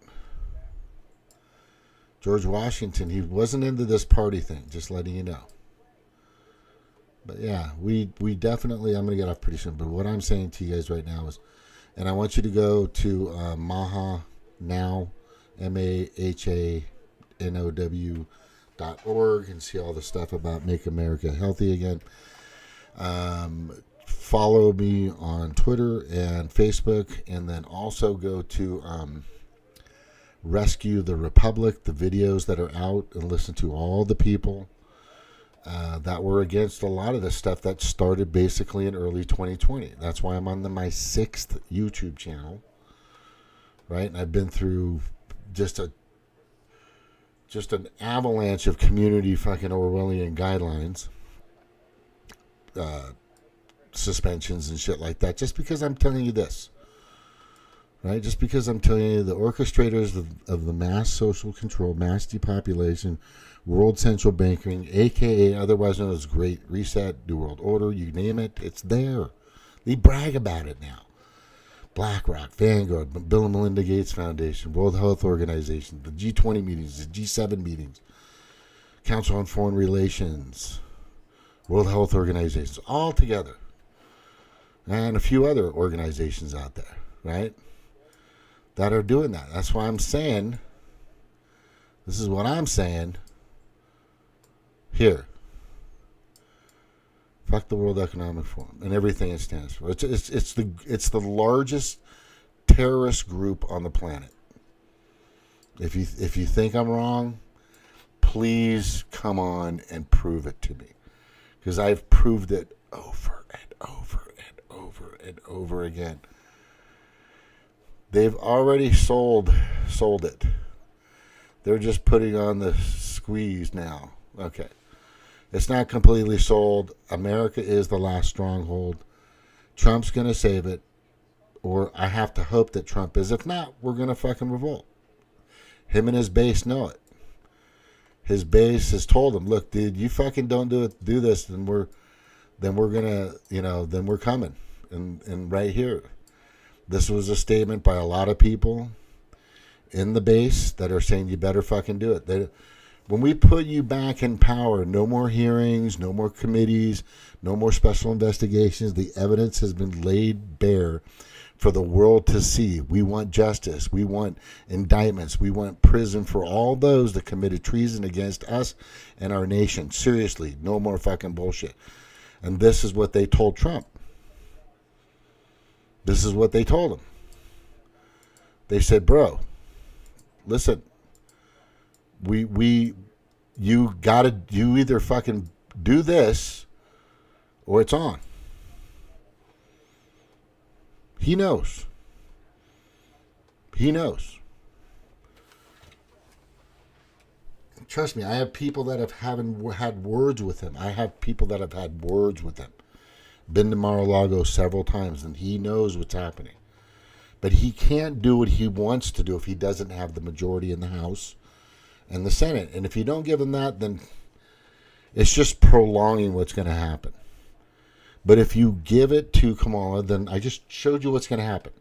George Washington, he wasn't into this party thing, just letting you know. But yeah, we definitely, I'm going to get off pretty soon, but what I'm saying to you guys right now is, and I want you to go to Maha Now, MAHANOW.org, and see all the stuff about Make America Healthy Again. Follow me on Twitter and Facebook, and then also go to Rescue the Republic, the videos that are out, and listen to all the people that were against a lot of this stuff that started basically in early 2020. That's why I'm on my 6th YouTube channel, right? And I've been through just an avalanche of community fucking Orwellian guidelines, suspensions and shit like that, just because I'm telling you this, right? Just because I'm telling you the orchestrators of the mass social control, mass depopulation, world central banking, aka otherwise known as Great Reset, New World Order, you name it, it's there. They brag about it now. BlackRock, Vanguard, Bill and Melinda Gates Foundation, World Health Organization, the G20 meetings, the G7 meetings, Council on Foreign Relations, World Health Organizations, all together. And a few other organizations out there, right, that are doing that. That's why I'm saying, this is what I'm saying here. Fuck the World Economic Forum and everything it stands for. It's the largest terrorist group on the planet. If you think I'm wrong, please come on and prove it to me, because I've proved it over and over and over and over again. They've already sold it. They're just putting on the squeeze now. Okay. It's not completely sold. America is the last stronghold. Trump's going to save it. Or I have to hope that Trump is. If not, we're going to fucking revolt. Him and his base know it. His base has told him, look, dude, you fucking don't do this, then we're going to, then we're coming. And right here. This was a statement by a lot of people in the base that are saying you better fucking do it. When we put you back in power, no more hearings, no more committees, no more special investigations. The evidence has been laid bare for the world to see. We want justice. We want indictments. We want prison for all those that committed treason against us and our nation. Seriously, no more fucking bullshit. And this is what they told Trump. This is what they told him. They said, bro, listen, you either fucking do this or it's on. He knows. Trust me, I have people that have had words with him. I have people that have had words with him. Been to Mar-a-Lago several times, and he knows what's happening. But he can't do what he wants to do if he doesn't have the majority in the House and the Senate. And if you don't give him that, then It's just prolonging what's going to happen. But if you give it to Kamala, then I just showed you what's going to happen.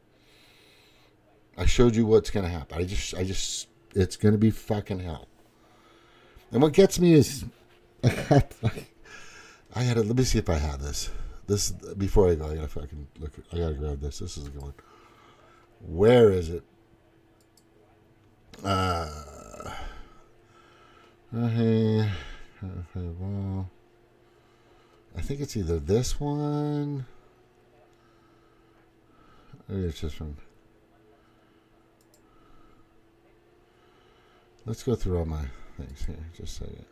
I showed you what's going to happen. It's going to be fucking hell. And what gets me is, let me see if I have this. This, before I go, I gotta fucking look. I gotta grab this. This is a good one. Where is it? Okay, well, I think it's either this one. Maybe it's this one. Let's go through all my things here. Just a second.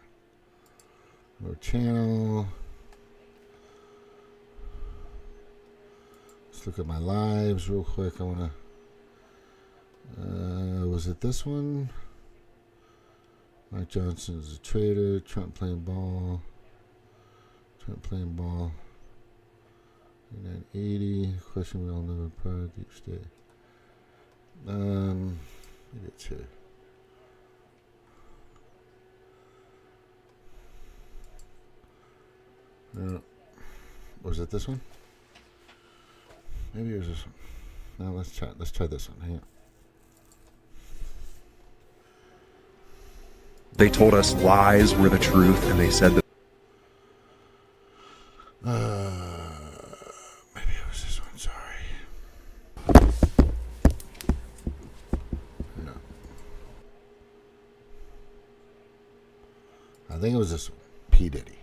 More channel. Let's look at my lives real quick. I want to. Was it this one? Mike Johnson is a traitor. Trump playing ball. Trump playing ball. 980. Question we all know about deep state. Maybe it's here. Was it this one? Maybe it was this one. No, let's try this one. Hang on. They told us lies were the truth, and they said that. Maybe it was this one. Sorry. No. I think it was this one. P. Diddy.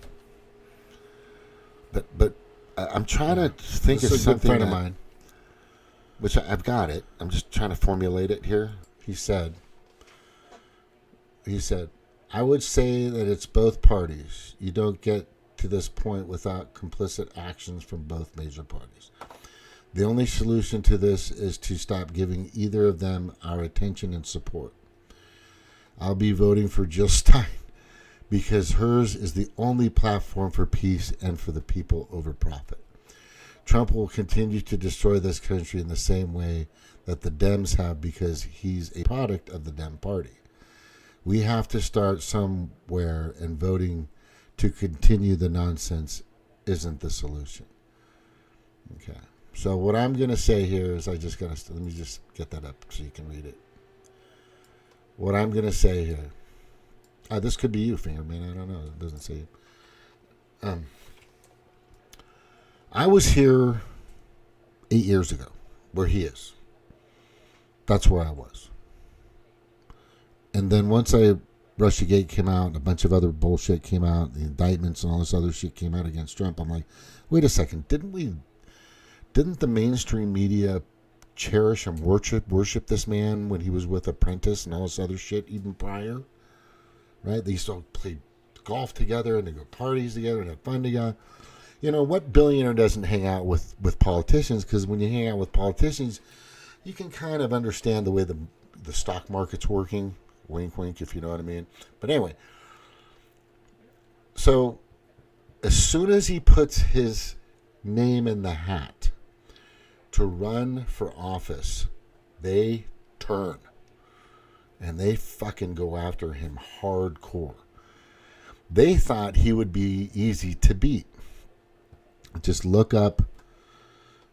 But I'm trying to think of something friend of mine, which I've got it. I'm just trying to formulate it here. He said, I would say that it's both parties. You don't get to this point without complicit actions from both major parties. The only solution to this is to stop giving either of them our attention and support. I'll be voting for Jill Stein because hers is the only platform for peace and for the people over profit. Trump will continue to destroy this country in the same way that the Dems have because he's a product of the Dem Party. We have to start somewhere, and voting to continue the nonsense isn't the solution. Okay. So what I'm going to say here is let me just get that up so you can read it. What I'm going to say here. This could be you, Fingerman. I don't know. It doesn't say you. I was here 8 years ago, where he is. That's where I was. And then once Russiagate came out, and a bunch of other bullshit came out, the indictments and all this other shit came out against Trump, I'm like, wait a second, didn't the mainstream media cherish and worship this man when he was with Apprentice and all this other shit even prior? Right? They used to play golf together and they go parties together and have fun together. You know, what billionaire doesn't hang out with politicians? Because when you hang out with politicians, you can kind of understand the way the stock market's working. Wink, wink, if you know what I mean. But anyway, so as soon as he puts his name in the hat to run for office, they turn. And they fucking go after him hardcore. They thought he would be easy to beat. Just look up.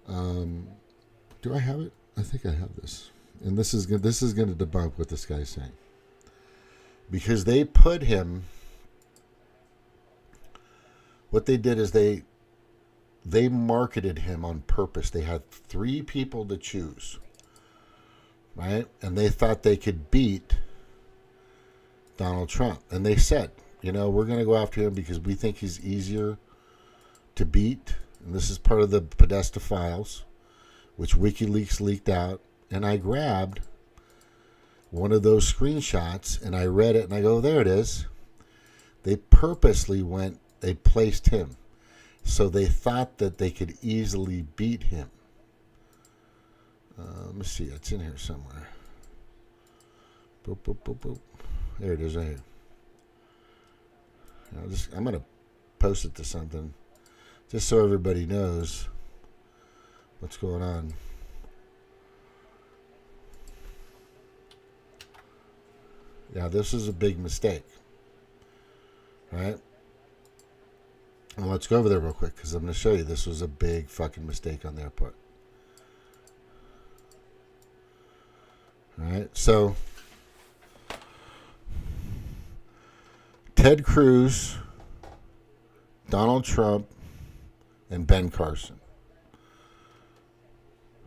Do I have it? I think I have this. And this is going to debunk what this guy's saying. Because they put him. What they did is they marketed him on purpose. They had 3 people to choose. Right? And they thought they could beat Donald Trump. And they said, we're going to go after him because we think he's easier to beat. And this is part of the Podesta files, which WikiLeaks leaked out. And I grabbed one of those screenshots and I read it and I go, there it is. They purposely they placed him. So they thought that they could easily beat him. Let me see. It's in here somewhere. Boop, boop, boop, boop. There it is right here. I'm going to post it to something just so everybody knows what's going on. Yeah, this is a big mistake. Right? And let's go over there real quick because I'm going to show you this was a big fucking mistake on their part. All right, so Ted Cruz, Donald Trump, and Ben Carson.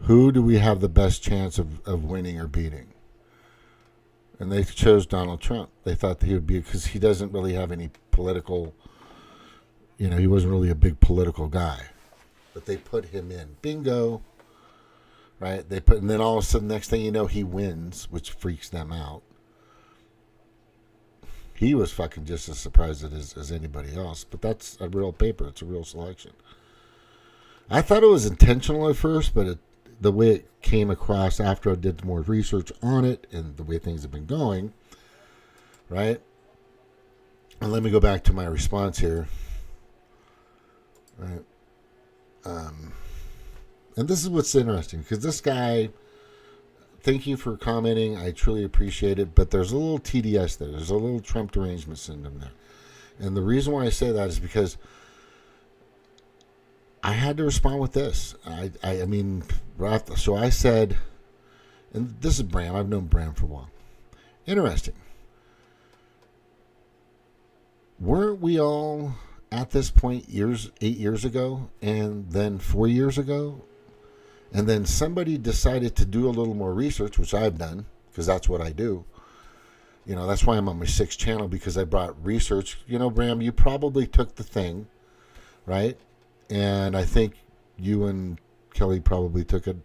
Who do we have the best chance of winning or beating? And they chose Donald Trump. They thought that he would be, because he doesn't really have any political, he wasn't really a big political guy. But they put him in. Bingo. Right? And then all of a sudden, next thing you know, he wins, which freaks them out. He was fucking just as surprised as anybody else. But that's a real paper. It's a real selection. I thought it was intentional at first, but the way it came across after I did more research on it and the way things have been going, right? And let me go back to my response here. Right. And this is what's interesting, because this guy, thank you for commenting. I truly appreciate it. But there's a little TDS there. There's a little Trump derangement syndrome there. And the reason why I say that is because I had to respond with this. I mean, so I said, and this is Bram. I've known Bram for a while. Interesting. Weren't we all at this point 8 years ago, and then 4 years ago, and then somebody decided to do a little more research, which I've done, because that's what I do. That's why I'm on my 6th channel, because I brought research. Bram, you probably took the thing, right? And I think you and Kelly probably took it.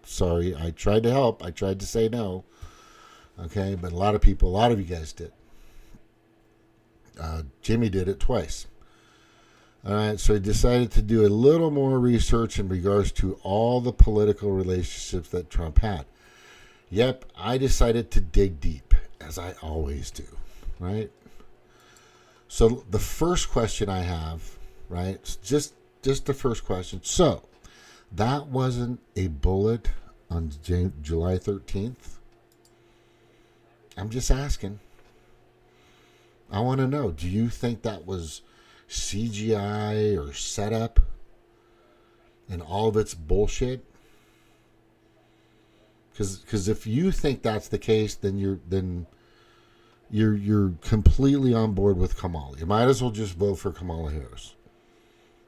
Sorry, I tried to help. I tried to say no. Okay, but a lot of you guys did. Jimmy did it twice. All right, so he decided to do a little more research in regards to all the political relationships that Trump had. Yep, I decided to dig deep, as I always do, right? So the first question I have, right, just the first question. So that wasn't a bullet on July 13th? I'm just asking. I want to know, do you think that was CGI or setup and all of its bullshit? Because if you think that's the case, then you're completely on board with Kamala. You might as well just vote for Kamala Harris.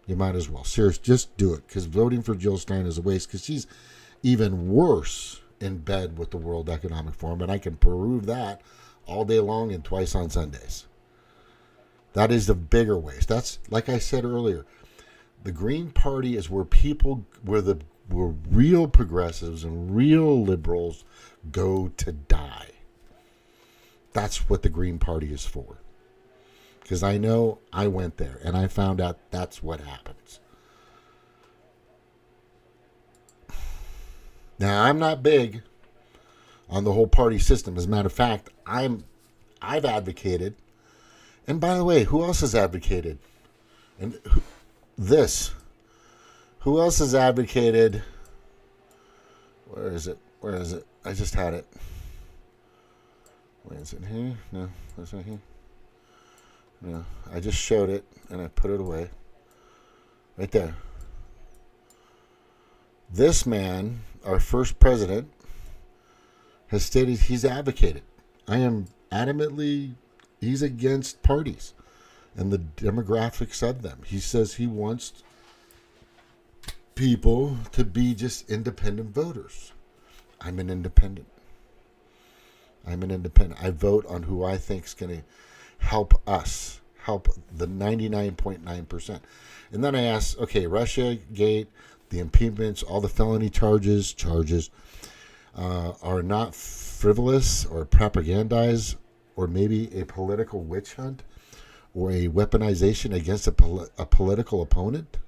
You might as well. Seriously, just do it. Because voting for Jill Stein is a waste. Because she's even worse in bed with the World Economic Forum. And I can prove that all day long and twice on Sundays. That is the bigger waste. That's, like I said earlier, the Green Party is where real progressives and real liberals go to die. That's what the Green Party is for. Because I know I went there and I found out that's what happens. Now, I'm not big on the whole party system. As a matter of fact, I've advocated. And by the way, who else has advocated? And who else has advocated? Where is it? I just had it. Wait, is it here? No, that's not here. No, I just showed it and I put it away. Right there. This man, our first president, has stated he's advocated. I am adamantly, he's against parties and the demographics of them. He says he wants people to be just independent voters. I'm an independent. I vote on who I think is going to help us, help the 99.9%. And then I ask, okay, Russia Gate, the impeachments, all the felony charges are not frivolous or propagandized or maybe a political witch hunt or a weaponization against a political opponent?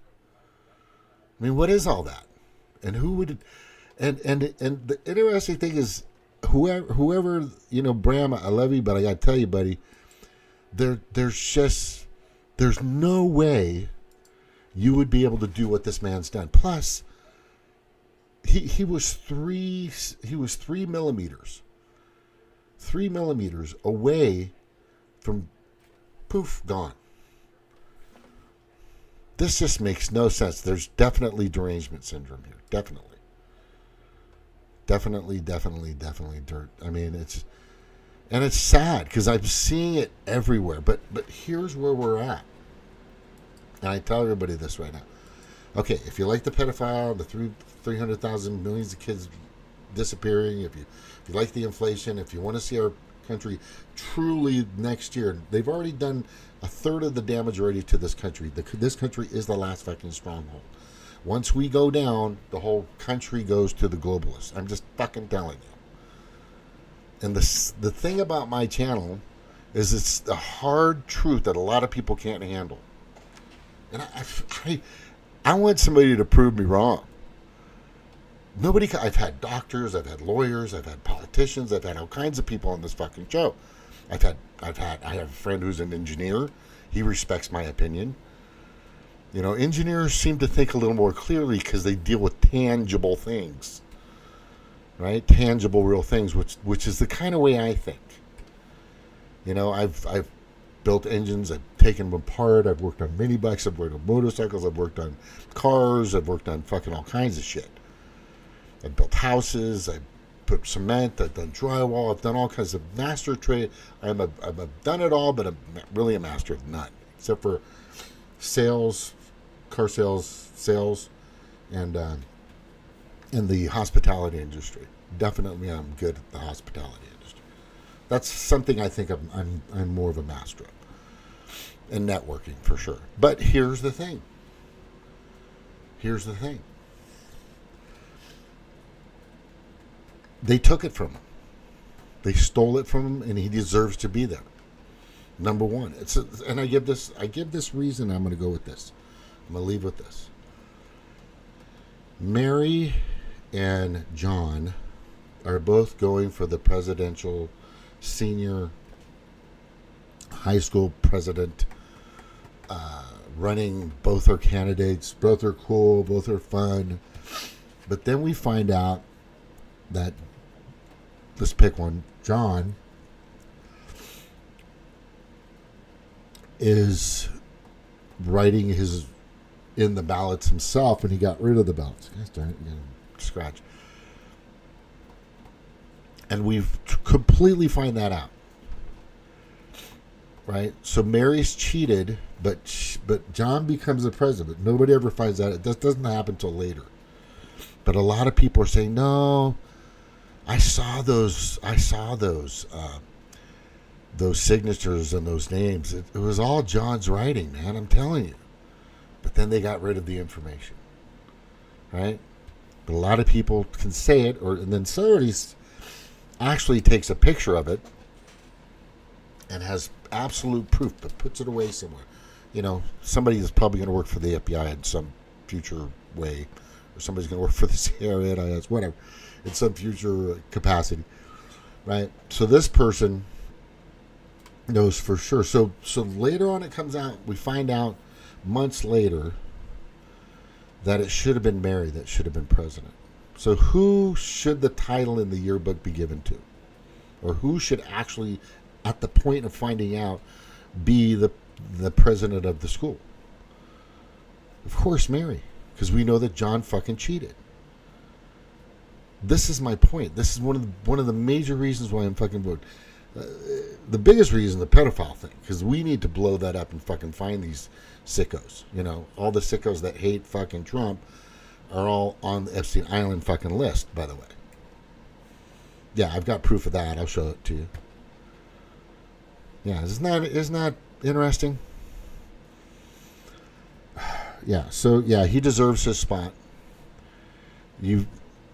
I mean, what is all that? And who would... And the interesting thing is, whoever, Bram, I love you, but I got to tell you, buddy, there's no way you would be able to do what this man's done. Plus, he was 3 millimeters away from poof, gone. This just makes no sense. There's definitely derangement syndrome here. Definitely. Definitely. I mean, it's sad because I'm seeing it everywhere. But here's where we're at. And I tell everybody this right now. Okay, if you like the pedophile, the 300,000 millions of kids disappearing, if you like the inflation, if you want to see our country truly next year, they've already done a third of the damage already to this country. This country is the last fucking stronghold. Once we go down, the whole country goes to the globalists. I'm just fucking telling you. And the thing about my channel is it's the hard truth that a lot of people can't handle. And I want somebody to prove me wrong. I've had doctors, I've had lawyers, I've had politicians, I've had all kinds of people on this fucking show. I have a friend who's an engineer. He respects my opinion. You know, engineers seem to think a little more clearly because they deal with tangible things, right? Tangible, real things, which is the kind of way I think. You know, I've built engines, I've taken them apart, I've worked on mini bikes, I've worked on motorcycles, I've worked on cars, I've worked on fucking all kinds of shit. I've built houses, I've put cement, I've done drywall, I've done all kinds of master trade. I've done it all, but I'm really a master of none, except for sales, car sales, and in the hospitality industry. Definitely, I'm good at the hospitality industry. That's something I think I'm more of a master of. And networking, for sure. But here's the thing. They took it from him. They stole it from him, and he deserves to be there. Number one. And I give this reason. I'm going to go with this. I'm going to leave with this. Mary and John are both going for the presidential senior high school president. Running, both are candidates, both are cool, both are fun. But then we find out that, let's pick one, John is writing in the ballots himself, and he got rid of the ballots. Guys, darn it, scratch. And we've completely find that out. Right? So Mary's cheated, but John becomes the president. Nobody ever finds out. It doesn't happen until later. But a lot of people are saying, no, I saw those signatures and those names. It was all John's writing, man. I'm telling you. But then they got rid of the information. Right? But a lot of people can say it, and then somebody actually takes a picture of it and has absolute proof, but puts it away somewhere. You know, somebody is probably going to work for the FBI in some future way, or somebody's going to work for the CIA, whatever, in some future capacity, right? So this person knows for sure. So later on it comes out, we find out months later that it should have been Mary that should have been president. So who should the title in the yearbook be given to? Or who should actually, at the point of finding out, be the president of the school? Of course, Mary, because we know that John fucking cheated. This is my point. This is one of the major reasons why I'm fucking voting. The biggest reason, the pedophile thing, because we need to blow that up and fucking find these sickos. You know, all the sickos that hate fucking Trump are all on the Epstein Island fucking list, by the way. Yeah, I've got proof of that. I'll show it to you. Yeah, isn't that interesting? Yeah, so yeah, he deserves his spot.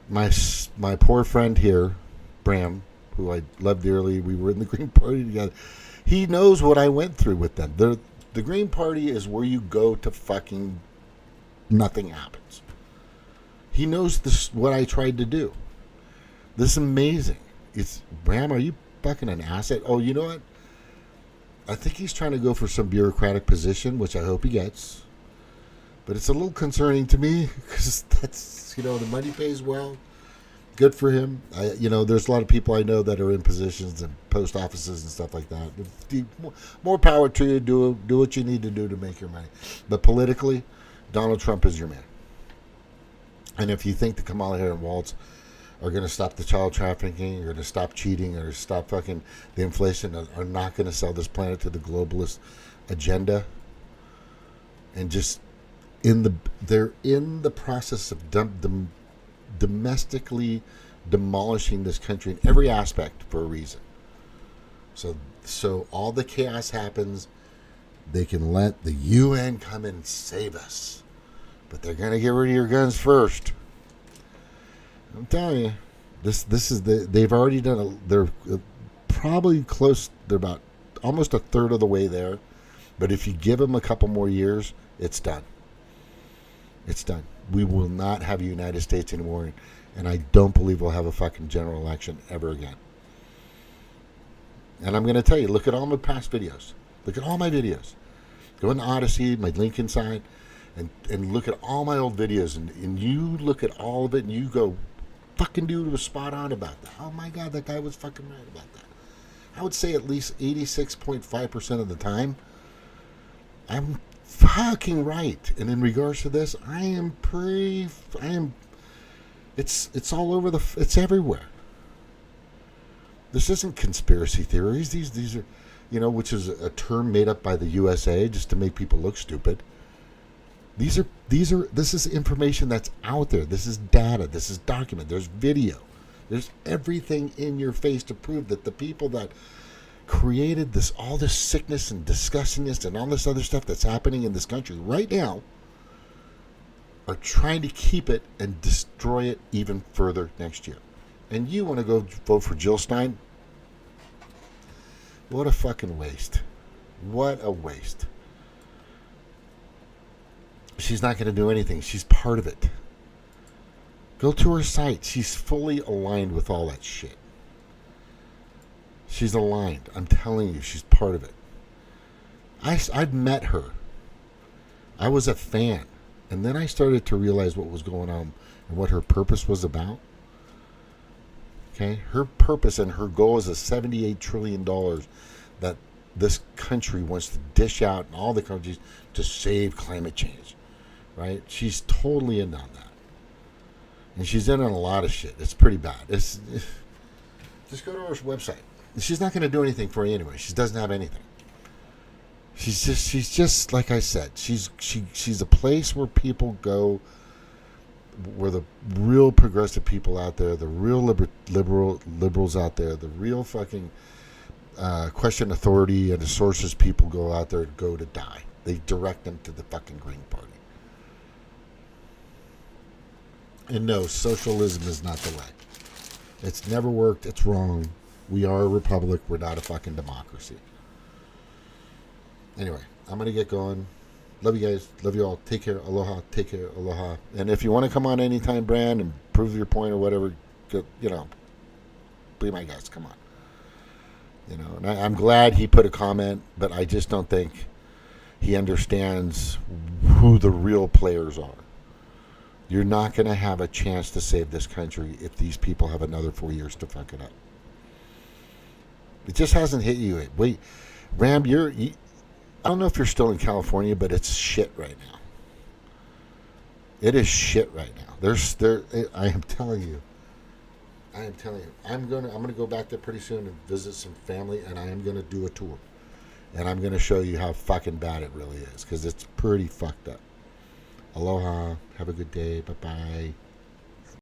My poor friend here, Bram, who I love dearly, we were in the Green Party together. He knows what I went through with them. The Green Party is where you go to fucking nothing happens. He knows what I tried to do. This is amazing. Bram, are you fucking an asset? Oh, you know what? I think he's trying to go for some bureaucratic position, which I hope he gets. But it's a little concerning to me because that's, the money pays well. Good for him. There's a lot of people I know that are in positions and post offices and stuff like that. More power to you. Do what you need to do to make your money. But politically, Donald Trump is your man. And if you think the Kamala Harris and Waltz are going to stop the child trafficking, or going to stop cheating, or stop fucking the inflation, are not going to sell this planet to the globalist agenda, and just they're in the process of domestically demolishing this country in every aspect for a reason. So all the chaos happens, they can let the UN come and save us, but they're gonna get rid of your guns first. I'm telling you, this is they've already done they're probably close. They're about almost a third of the way there, but if you give them a couple more years, it's done. It's done. We will not have a United States anymore, and I don't believe we'll have a fucking general election ever again. And I'm going to tell you, look at all my past videos. Look at all my videos. Go into Odyssey, my link inside, and look at all my old videos, and you look at all of it, and you go, fucking dude was spot on about that. Oh my God, that guy was fucking right about that. I would say at least 86.5% of the time, I'm fucking right. And in regards to this, it's all over it's everywhere. This isn't conspiracy theories. These are, which is a term made up by the USA just to make people look stupid. This is information that's out there. This is data. This is document. There's video. There's everything in your face to prove that the people that created all this sickness and disgustingness and all this other stuff that's happening in this country right now are trying to keep it and destroy it even further next year. And you want to go vote for Jill Stein? What a fucking waste. What a waste. She's not going to do anything. She's part of it. Go to her site. She's fully aligned with all that shit. She's aligned. I'm telling you, she's part of it. I've met her. I was a fan. And then I started to realize what was going on and what her purpose was about. Okay? Her purpose and her goal is a $78 trillion that this country wants to dish out in all the countries to save climate change. Right? She's totally in on that. And she's in on a lot of shit. It's pretty bad. Just go to her website. She's not going to do anything for you anyway. She doesn't have anything. She's just like I said. She's a place where people go, where the real progressive people out there, the real liberals out there, the real fucking question authority and the sources people go out there to die. They direct them to the fucking Green Party. And no, socialism is not the way. It's never worked. It's wrong. We are a republic. We're not a fucking democracy. Anyway, I'm going to get going. Love you guys. Love you all. Take care. Aloha. Take care. Aloha. And if you want to come on anytime, Brand, and prove your point or whatever, be my guest. Come on. And I'm glad he put a comment, but I just don't think he understands who the real players are. You're not going to have a chance to save this country if these people have another 4 years to fuck it up. It just hasn't hit you. Wait, Ram, I don't know if you're still in California, but it's shit right now. It is shit right now. I am telling you. I'm gonna go back there pretty soon and visit some family, and I am gonna do a tour, and I'm gonna show you how fucking bad it really is, because it's pretty fucked up. Aloha. Have a good day. Bye-bye.